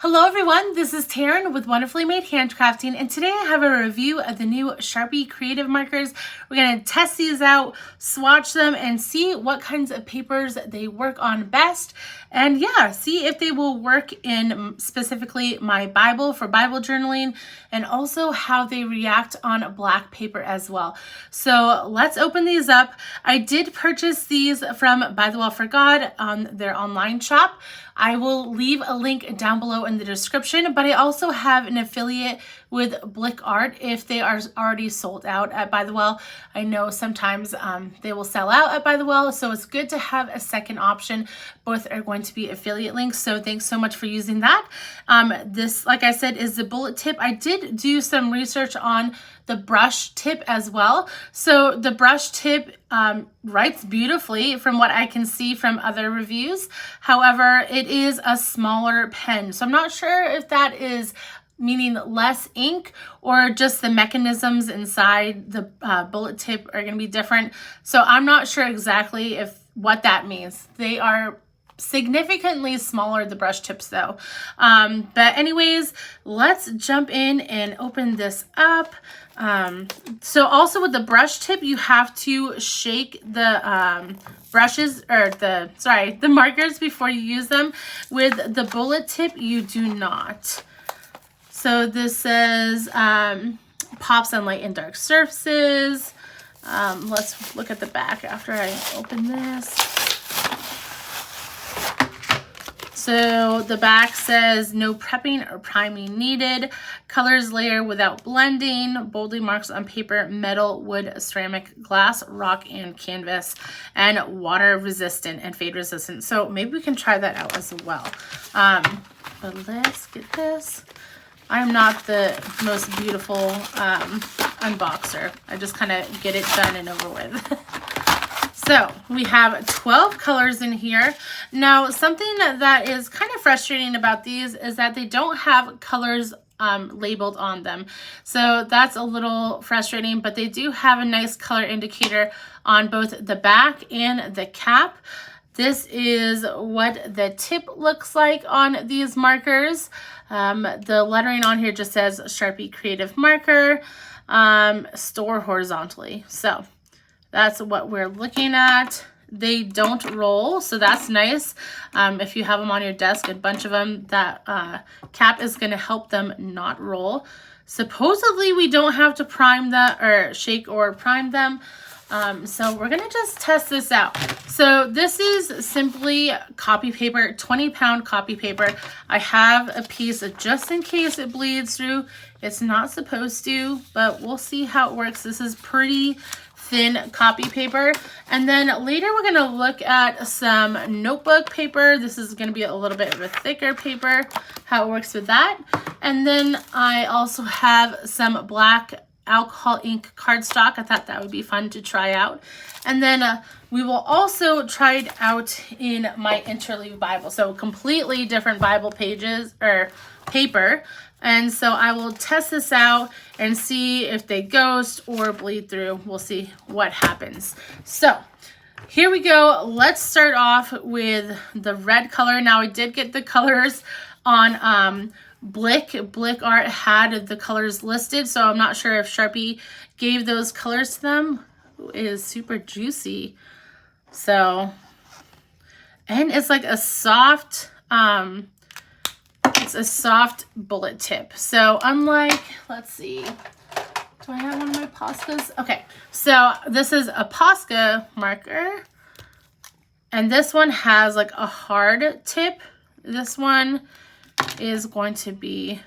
Hello everyone, this is Taryn with Wonderfully Made Handcrafting, and today I have a review of the new Sharpie Creative Markers. We're going to test these out, swatch them, and see what kinds of papers they work on best. And yeah, see if they will work in specifically my Bible for Bible journaling, and also how they react on black paper as well. So let's open these up. I did purchase these from By the Well for God on their online shop. I will leave a link down below in the description, but I also have an affiliate with Blick Art if they are already sold out at By the Well. I know sometimes they will sell out at By the Well, so it's good to have a second option. Both are going to be affiliate links, so thanks so much for using that. This, like I said, is the bullet tip. I did do some research on the brush tip as well. So the brush tip writes beautifully from what I can see from other reviews. However, it is a smaller pen. So I'm not sure if that is meaning less ink or just the mechanisms inside the bullet tip are going to be different. So I'm not sure exactly what that means. They are significantly smaller, the brush tips though. But anyways, let's jump in and open this up. So also with the brush tip, you have to shake the brushes or the markers before you use them. With the bullet tip, you do not. So this says pops on light and dark surfaces. Let's look at the back after I open this. So the back says no prepping or priming needed. Colors layer without blending. Boldly marks on paper, metal, wood, ceramic, glass, rock, and canvas. And water resistant and fade resistant. So maybe we can try that out as well. But let's get this. I'm not the most beautiful unboxer. I just kind of get it done and over with. So we have 12 colors in here. Now, something that is kind of frustrating about these is that they don't have colors labeled on them. So that's a little frustrating, but they do have a nice color indicator on both the back and the cap. This is what the tip looks like on these markers. The lettering on here just says Sharpie Creative Marker, store horizontally. So that's what we're looking at. They don't roll, so that's nice. If you have them on your desk, a bunch of them, that cap is going to help them not roll. Supposedly, we don't have to prime that or shake or prime them. So we're going to just test this out. So this is simply copy paper, 20-pound copy paper. I have a piece just in case it bleeds through. It's not supposed to, but we'll see how it works. This is pretty thin copy paper. And then later we're going to look at some notebook paper. This is going to be a little bit of a thicker paper, how it works with that. And then I also have some black alcohol ink cardstock. I thought that would be fun to try out. And then we will also try it out in my Interleave Bible. So completely different Bible pages or paper. And so I will test this out and see if they ghost or bleed through. We'll see what happens. So here we go. Let's start off with the red color. Now I did get the colors on Blick Art had the colors listed, so I'm not sure if Sharpie gave those colors to them. Ooh, it is super juicy. So, and it's like a soft, it's a soft bullet tip. So unlike, let's see, do I have one of my Poscas? Okay, so this is a Posca marker, and this one has like a hard tip. This one is going to be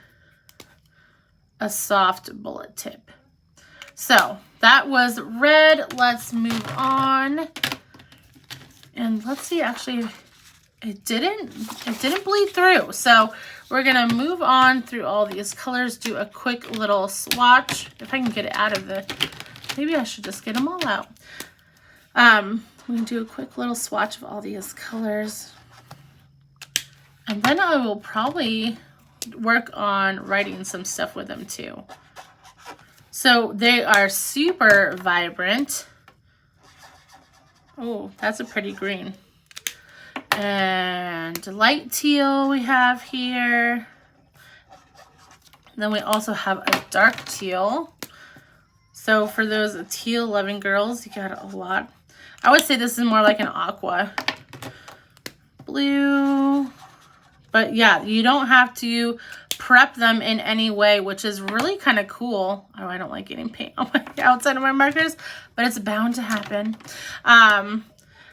a soft bullet tip. So that was red. Let's move on. And let's see, actually, it didn't bleed through. So we're gonna move on through all these colors, do a quick little swatch. If I can get it out of maybe I should just get them all out. We can do a quick little swatch of all these colors. And then I will probably work on writing some stuff with them too. So they are super vibrant. Oh, that's a pretty green. And light teal we have here. Then we also have a dark teal. So for those teal loving girls, you got a lot. I would say this is more like an aqua blue. But yeah, you don't have to prep them in any way, which is really kind of cool. Oh, I don't like getting paint on my outside of my markers, but it's bound to happen.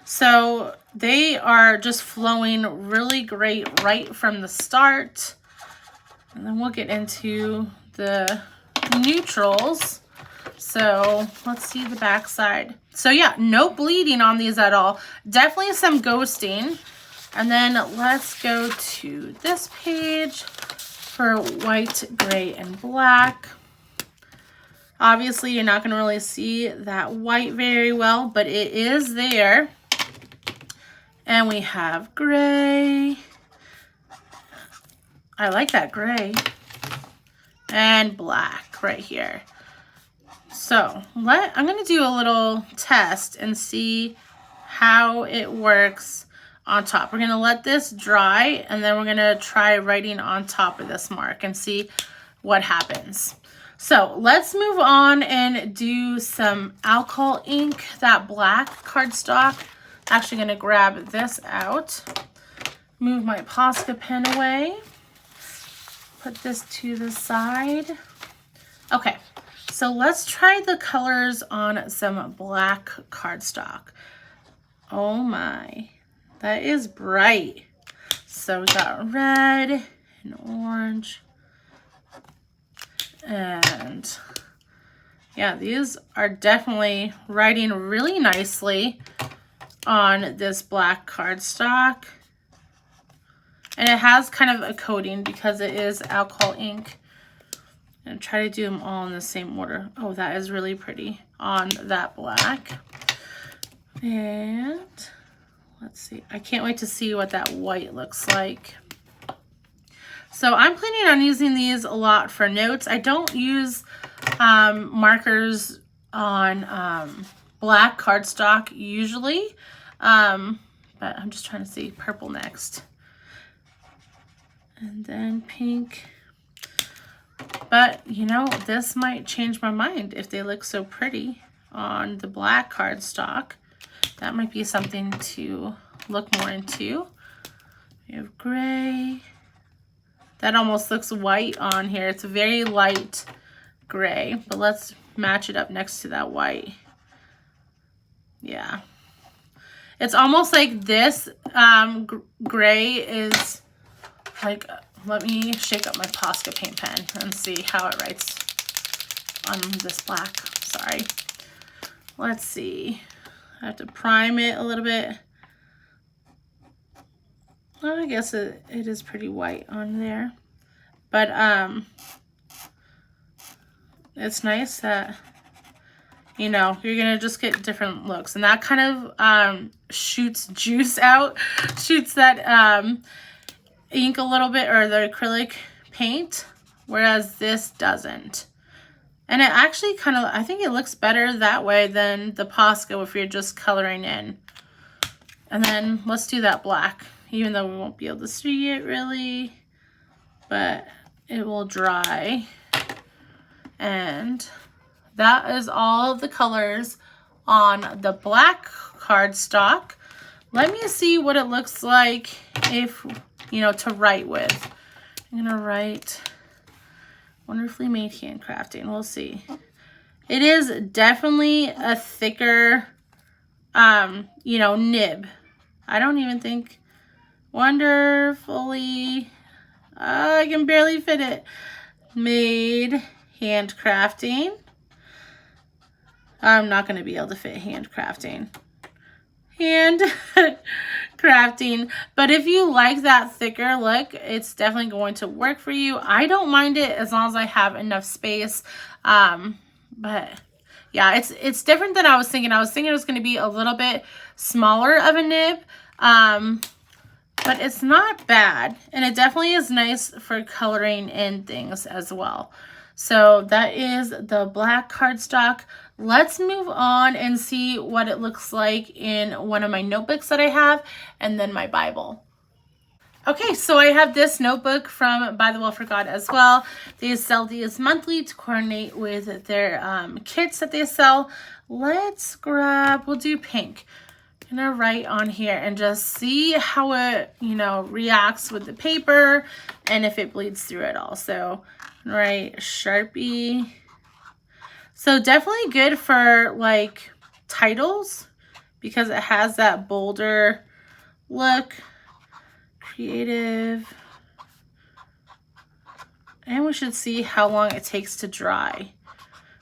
So they are just flowing really great right from the start. And then we'll get into the neutrals. So let's see the back side. So yeah, no bleeding on these at all. Definitely some ghosting. And then let's go to this page for white, gray, and black. Obviously, you're not going to really see that white very well, but it is there. And we have gray. I like that gray. And black right here. So I'm going to do a little test and see how it works on top. We're going to let this dry, and then we're going to try writing on top of this mark and see what happens. So let's move on and do some alcohol ink, that black cardstock. Actually going to grab this out, move my Posca pen away, put this to the side. Okay, so let's try the colors on some black cardstock. Oh my. That is bright. So we got red and orange. And yeah, these are definitely writing really nicely on this black cardstock. And it has kind of a coating because it is alcohol ink. And try to do them all in the same order. Oh, that is really pretty on that black. And let's see. I can't wait to see what that white looks like. So I'm planning on using these a lot for notes. I don't use markers on black cardstock usually. But I'm just trying to see purple next. And then pink. But, you know, this might change my mind if they look so pretty on the black cardstock. That might be something to look more into. We have gray. That almost looks white on here. It's a very light gray, but let's match it up next to that white. Yeah. It's almost like this gray is like, let me shake up my Posca paint pen and see how it writes on this black. Sorry. Let's see. I have to prime it a little bit. Well, I guess it is pretty white on there. But it's nice that, you know, you're going to just get different looks. And that kind of shoots juice out, shoots that ink a little bit, or the acrylic paint, whereas this doesn't. And it actually kind of, I think it looks better that way than the Posca if you're just coloring in. And then let's do that black, even though we won't be able to see it really, but it will dry. And that is all of the colors on the black cardstock. Let me see what it looks like if, you know, to write with. I'm gonna write wonderfully made handcrafting. We'll see. It is definitely a thicker, you know, nib. I don't even think wonderfully, I can barely fit it. Made handcrafting. I'm not going to be able to fit handcrafting. Handcrafting. But if you like that thicker look, it's definitely going to work for you. I don't mind it as long as I have enough space. But yeah, it's different than I was thinking. I was thinking it was going to be a little bit smaller of a nib. But it's not bad. And it definitely is nice for coloring in things as well. So that is the black cardstock. Let's move on and see what it looks like in one of my notebooks that I have, and then my Bible. Okay, so I have this notebook from By the Well for God as well. They sell these monthly to coordinate with their kits that they sell. Let's grab, we'll do pink. I'm gonna write on here and just see how it, you know, reacts with the paper and if it bleeds through at all. So I'm gonna write Sharpie. So definitely good for like titles because it has that bolder look. Creative. And we should see how long it takes to dry,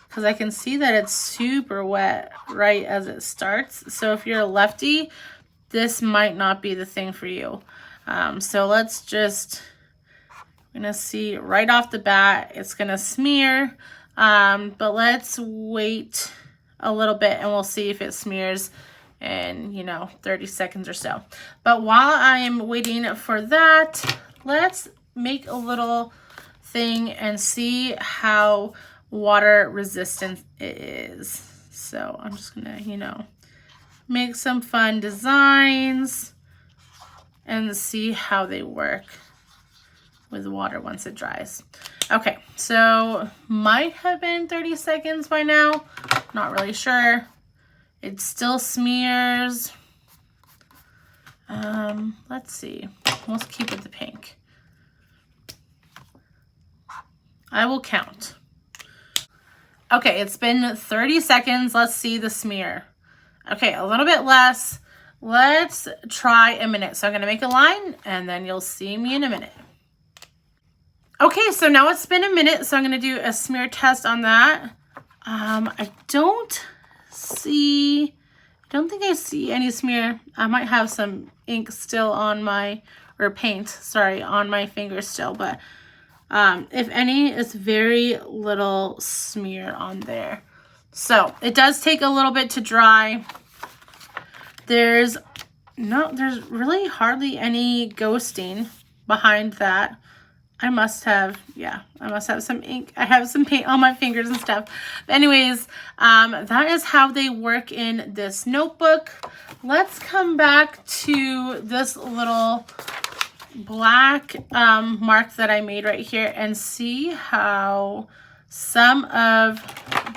because I can see that it's super wet right as it starts. So if you're a lefty, this might not be the thing for you. So let's just, I'm gonna see right off the bat, it's gonna smear, but let's wait a little bit and we'll see if it smears in, you know, 30 seconds or so. But while I'm waiting for that, let's make a little thing and see how water resistant it is. So I'm just gonna, you know, make some fun designs and see how they work with water once it dries. Okay, so might have been 30 seconds by now, not really sure. It still smears. Let's see, let's keep it the pink. I will count. Okay, it's been 30 seconds. Let's see the smear. Okay, a little bit less. Let's try a minute. So I'm gonna make a line and then you'll see me in a minute. Okay, so now it's been a minute, so I'm gonna do a smear test on that. I don't think I see any smear. I might have some ink still on my, or paint, sorry, on my fingers still, but if any, it's very little smear on there. So it does take a little bit to dry. There's really hardly any ghosting behind that. I must have some ink. I have some paint on my fingers and stuff. But anyways, that is how they work in this notebook. Let's come back to this little black mark that I made right here and see how some of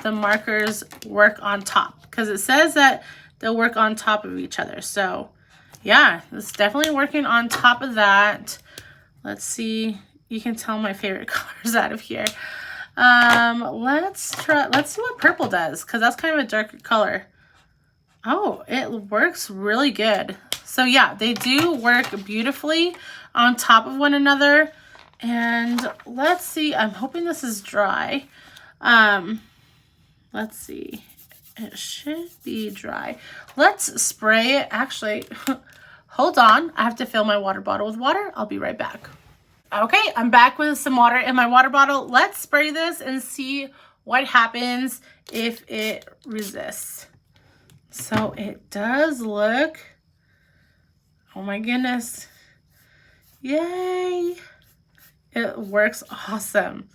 the markers work on top, because it says that they'll work on top of each other. So yeah, it's definitely working on top of that. Let's see. You can tell my favorite colors out of here. Let's see what purple does, because that's kind of a darker color. Oh, it works really good. So yeah, they do work beautifully on top of one another. And let's see, I'm hoping this is dry. Let's see, it should be dry. Let's spray it. Actually, hold on, I have to fill my water bottle with water. I'll be right back. Okay, I'm back with some water in my water bottle. Let's spray this and see what happens if it resists. So it does look, oh my goodness, yay, it works awesome.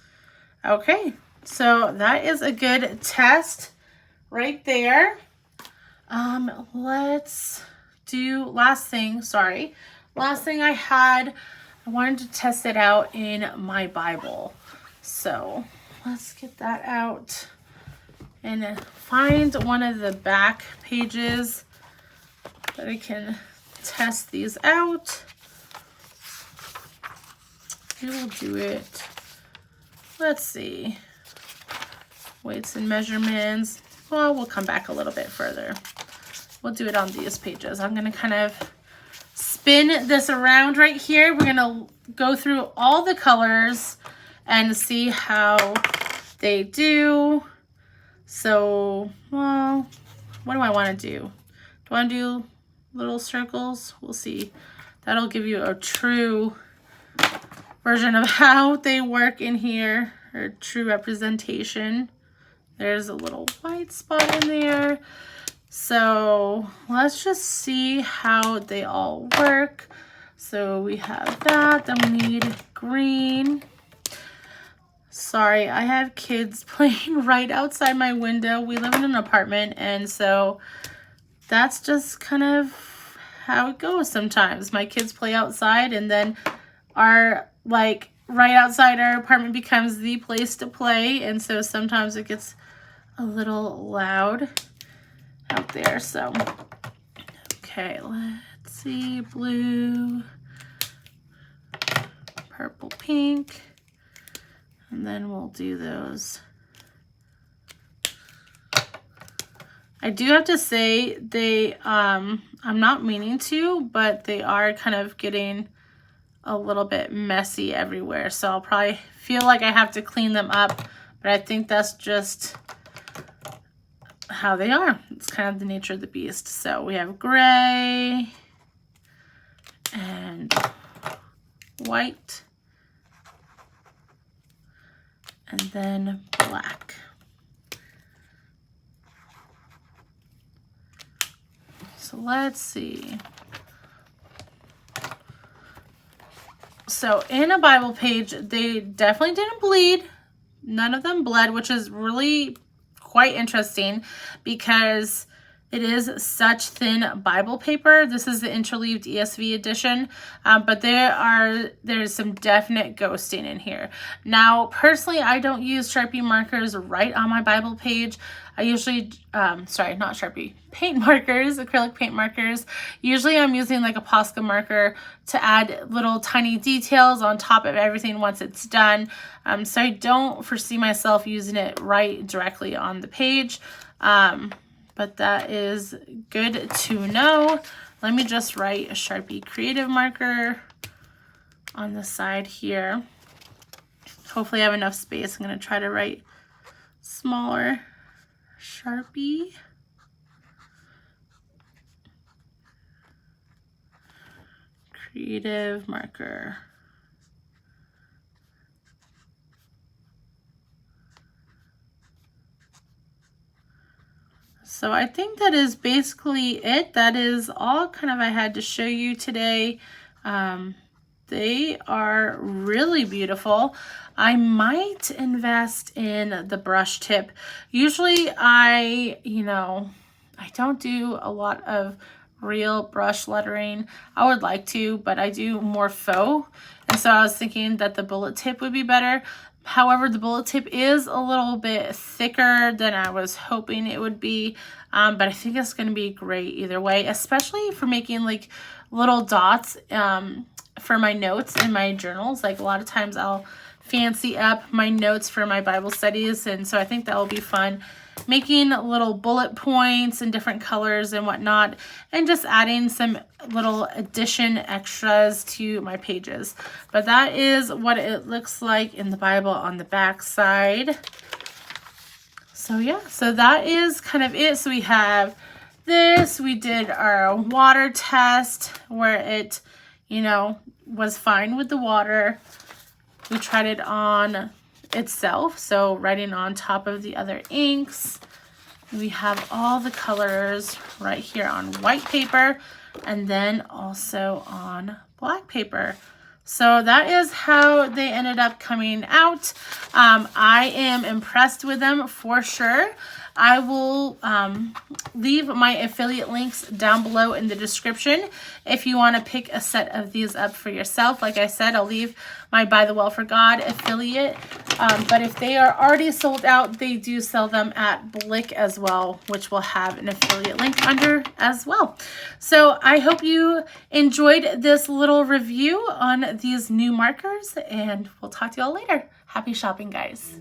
Okay, so that is a good test right there. Let's do last thing I wanted to test it out in my Bible. So let's get that out and find one of the back pages that I can test these out. We will do it. Let's see. Weights and measurements. Well, we'll come back a little bit further. We'll do it on these pages. I'm going to kind of spin this around right here. We're going to go through all the colors and see how they do. So, well, what do I want to do? Do I want to do little circles? We'll see. That'll give you a true version of how they work in here, or true representation. There's a little white spot in there. So let's just see how they all work. So we have that, then we need green. Sorry, I have kids playing right outside my window. We live in an apartment, and so that's just kind of how it goes sometimes. My kids play outside, and then our, like, right outside our apartment becomes the place to play, and so sometimes it gets a little loud out there. So, okay, let's see, blue, purple, pink, and then we'll do those. I do have to say they, I'm not meaning to, but they are kind of getting a little bit messy everywhere. So I'll probably feel like I have to clean them up, but I think that's just how they are. It's kind of the nature of the beast. So we have gray and white and then black. So let's see. So in a Bible page, they definitely didn't bleed. None of them bled, which is really quite interesting because it is such thin Bible paper. This is the interleaved ESV edition, but there's some definite ghosting in here. Now, personally, I don't use Sharpie markers right on my Bible page. I usually, sorry, not Sharpie, paint markers, acrylic paint markers. Usually I'm using like a Posca marker to add little tiny details on top of everything once it's done. So I don't foresee myself using it right directly on the page. But that is good to know. Let me just write a Sharpie Creative Marker on the side here. Hopefully I have enough space. I'm going to try to write smaller. Sharpie Creative Marker. So I think that is basically it. That is all kind of I had to show you today. They are really beautiful. I might invest in the brush tip. Usually I don't do a lot of real brush lettering. I would like to, but I do more faux. And so I was thinking that the bullet tip would be better. However, the bullet tip is a little bit thicker than I was hoping it would be, but I think it's going to be great either way, especially for making like little dots for my notes in my journals. Like a lot of times I'll fancy up my notes for my Bible studies, and so I think that will be fun. Making little bullet points in different colors and whatnot, and just adding some little addition extras to my pages. But that is what it looks like in the Bible on the back side. So yeah, so that is kind of it. So we have this, we did our water test where it, was fine with the water. We tried it on itself, so writing on top of the other inks. We have all the colors right here on white paper and then also on black paper. So that is how they ended up coming out. I am impressed with them for sure. I will leave my affiliate links down below in the description if you want to pick a set of these up for yourself. Like I said, I'll leave my By the Well for God affiliate. But if they are already sold out, they do sell them at Blick as well, which will have an affiliate link under as well. So I hope you enjoyed this little review on these new markers, and we'll talk to y'all later. Happy shopping, guys.